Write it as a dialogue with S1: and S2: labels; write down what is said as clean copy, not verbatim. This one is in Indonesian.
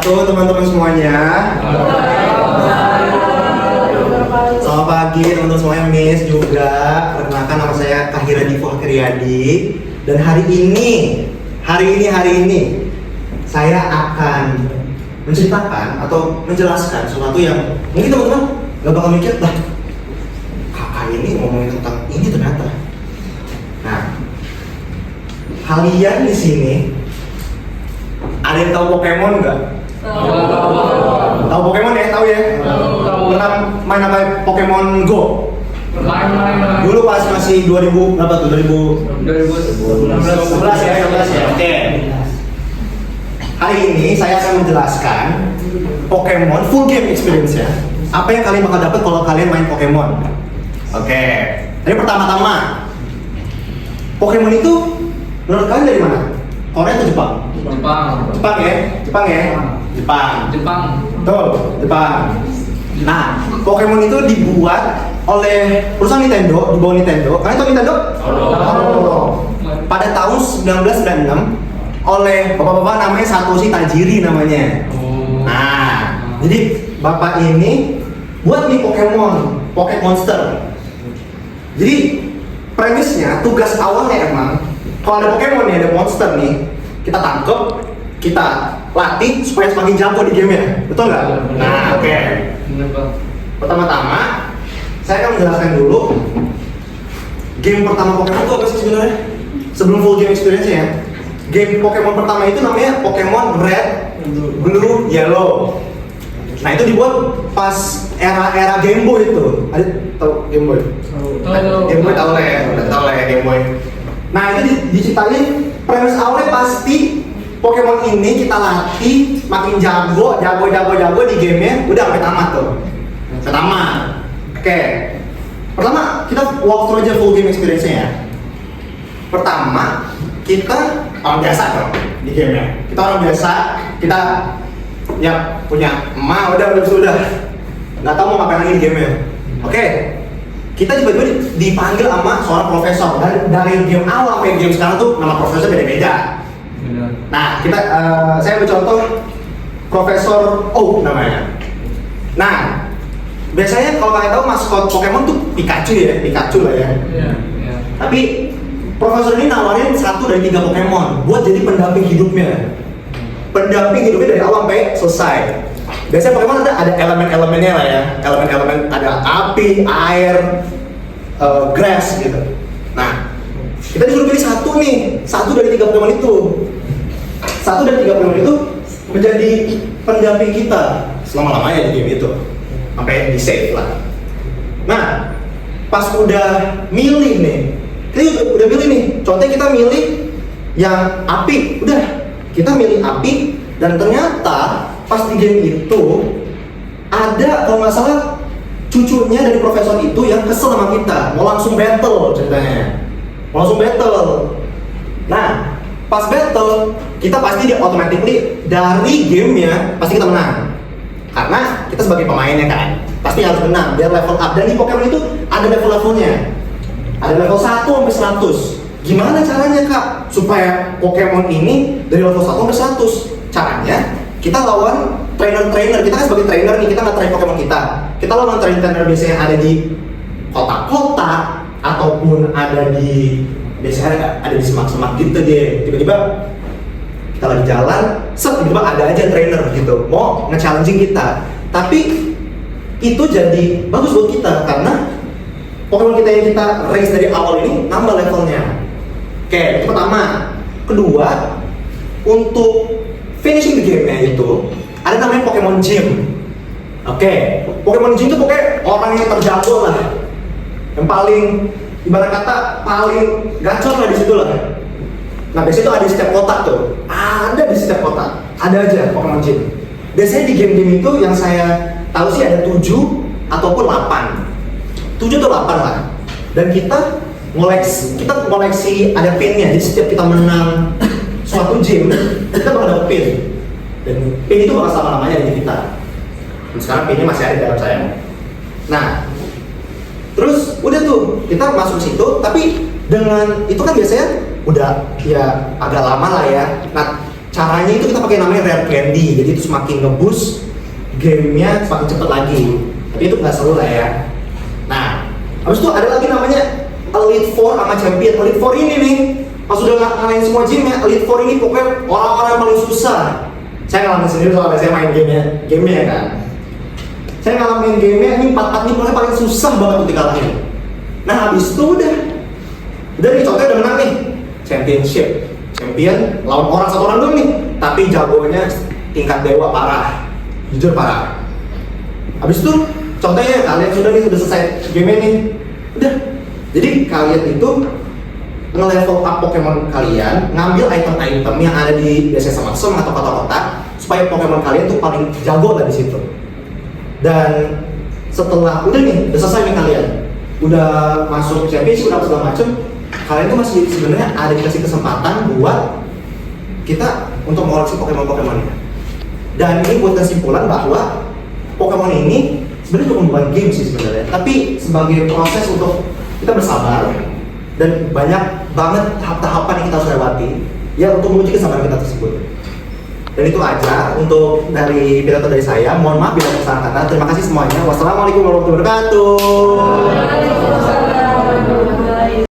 S1: wabarakatuh teman-teman semuanya. Selamat pagi teman-teman semuanya, Miss juga. Perkenalkan, nama saya Kahira Divo Akhiriyadi. Dan hari ini saya akan menceritakan atau menjelaskan sesuatu yang mungkin teman-teman gak bakal mikir, lah kakak ini ngomongin tentang ini ternyata. Nah, kalian di sini ada yang tahu Pokemon nggak? Tahu Pokemon ya? Tahu ya? Pernah main apa Pokemon Go?
S2: Main.
S1: Dulu pas masih 2000 berapa tuh? 2011 ya? Oke. Hari ini saya akan menjelaskan Pokemon full game experience ya. Apa yang kalian bakal dapat kalau kalian main Pokemon? Oke. Jadi pertama-tama, Pokemon itu menurut kalian dari mana? Korea atau Jepang? Jepang ya? Jepang. Betul, Jepang. Nah, Pokemon itu dibuat oleh perusahaan Nintendo, di bawah Nintendo. Kalian tahu Nintendo? Pada tahun 1996 oleh bapak-bapak namanya Satoshi Tajiri namanya. Nah, jadi bapak ini buat nih Pokemon, Pocket Monster. Jadi premisnya, tugas awalnya emang kalau ada Pokemon nih, ada monster nih, kita tangkep, kita latih supaya semakin jago di gamenya, betul nggak? Nah, oke. Pertama-tama, saya akan menjelaskan dulu game pertama Pokemon itu apa sih sebenarnya? Sebelum full game experience ya. Game Pokemon pertama itu namanya Pokemon Red, Blue, Yellow. Nah, itu dibuat pas era-era Game Boy itu. Ada tahu Game Boy? Game Boy tahu lah ya Game Boy. Nah, itu diciptain premis awalnya pasti Pokemon ini kita latih makin jago di gamenya, udah sampai tamat tuh. Oke. Pertama kita walk through aja full game experience-nya ya. Pertama, kita orang biasa dong di gamenya. Kita orang biasa, kita ya punya emak udah nggak tahu mau ngapain lagi di gamenya. Oke. Kita tiba-tiba dipanggil sama seorang profesor. Dari game awal sampai game sekarang tuh nama profesor beda-beda. Nah, saya ambil contoh Profesor Oak namanya. Nah, biasanya kalau kalian tahu maskot Pokemon tuh Pikachu lah ya. Tapi profesor ini nawarin 1 dari 3 Pokemon buat jadi pendamping hidupnya. Pendamping hidupnya dari awal sampai selesai. Biasanya Pokemon ada elemen-elemennya lah ya. Elemen-elemen ada api, air, grass gitu. Nah, kita disuruh pilih 1 dari 3 Pokemon itu. 1 dari 3 Pokemon itu menjadi pendamping kita selama-lamanya di game itu. Sampai di save lah. Nah, pas udah milih nih. Kita udah milih nih. Contohnya kita milih yang api, udah. Kita milih api dan ternyata pas di game itu ada kalau nggak salah cucunya dari profesor itu yang kesel sama kita, mau langsung battle ceritanya. Nah, pas battle kita pasti automatically dari gamenya pasti kita menang. Karena kita sebagai pemainnya kan pasti harus menang biar level up. Dan di Pokemon itu ada level-levelnya. Ada level 1 sampai 100. Gimana caranya Kak supaya Pokemon ini dari level 1 sampai 100? Caranya kita lawan trainer-trainer. Kita kan sebagai trainer nih, kita nggak train Pokemon kita. Kita lawan trainer biasanya ada di kota-kota ataupun ada di biasanya ada di semak-semak gitu deh. Tiba-tiba kita lagi jalan, tiba-tiba ada aja trainer gitu mau nge-challenging kita. Tapi itu jadi bagus buat kita karena Pokemon kita yang kita raise dari awal ini nambah levelnya. Oke, itu pertama. Kedua, untuk finishing the game-nya itu ada namanya Pokemon Gym. Oke, Pokemon Gym itu pokoknya orang yang terjago lah, yang paling ibarat kata paling gacor lah di situ lah. Nah, biasanya itu ada di setiap kota tuh. Ada di setiap kota. Ada aja Pokemon Gym. Biasanya di game-game itu yang saya tahu sih ada 7 ataupun 8. 7 atau 8 lah. Dan kita koleksi ada pinnya. Jadi setiap kita menang suatu gym, kita bakal dapet pin. Dan pin itu bakal selama-lamanya di kita. Dan sekarang pinnya masih ada di dalam saya. Nah, terus udah tuh kita masuk situ, tapi dengan itu kan biasanya udah ya agak lama lah ya. Nah, caranya itu kita pakai namanya rare candy, jadi itu semakin nge-boost gamenya semakin cepet lagi. Tapi itu nggak seru lah ya. Nah, habis itu ada lagi namanya Elite Four sama Champion. Elite Four ini nih, pas udah ngalahin semua gamenya, Elite Four ini pokoknya orang-orang yang paling susah. Saya ngalamin sendiri soalnya saya main gamenya kan. Saya ngalamin gamenya ini 4-4 ini pokoknya paling susah banget untuk dikalahin. Nah, habis itu udah nih contohnya udah menang nih Championship. Champion lawan orang satu orang doang nih, tapi jagonya tingkat dewa parah, jujur parah. Habis itu contohnya kalian sudah selesai game ini, udah. Jadi kalian itu nge-level up Pokemon kalian, ngambil item-item yang ada di biasanya sama atau kota-kota, supaya Pokemon kalian tuh paling jago lah di situ. Dan setelah udah selesai nih kalian, udah masuk championship, udah segala macem, kalian tuh masih sebenarnya ada dikasih kesempatan buat kita untuk mengoleksi Pokemon-Pokemonnya. Dan ini buat kesimpulan bahwa Pokemon ini sebenarnya bukan game sih sebenarnya, tapi sebagai proses untuk kita bersabar dan banyak banget tahap-tahapan yang kita harus lewati ya untuk menguji kesabaran kita tersebut. Dan itu aja untuk dari pidato dari saya. Mohon maaf bila ada kesalahan kata. Terima kasih semuanya. Wassalamualaikum warahmatullahi wabarakatuh.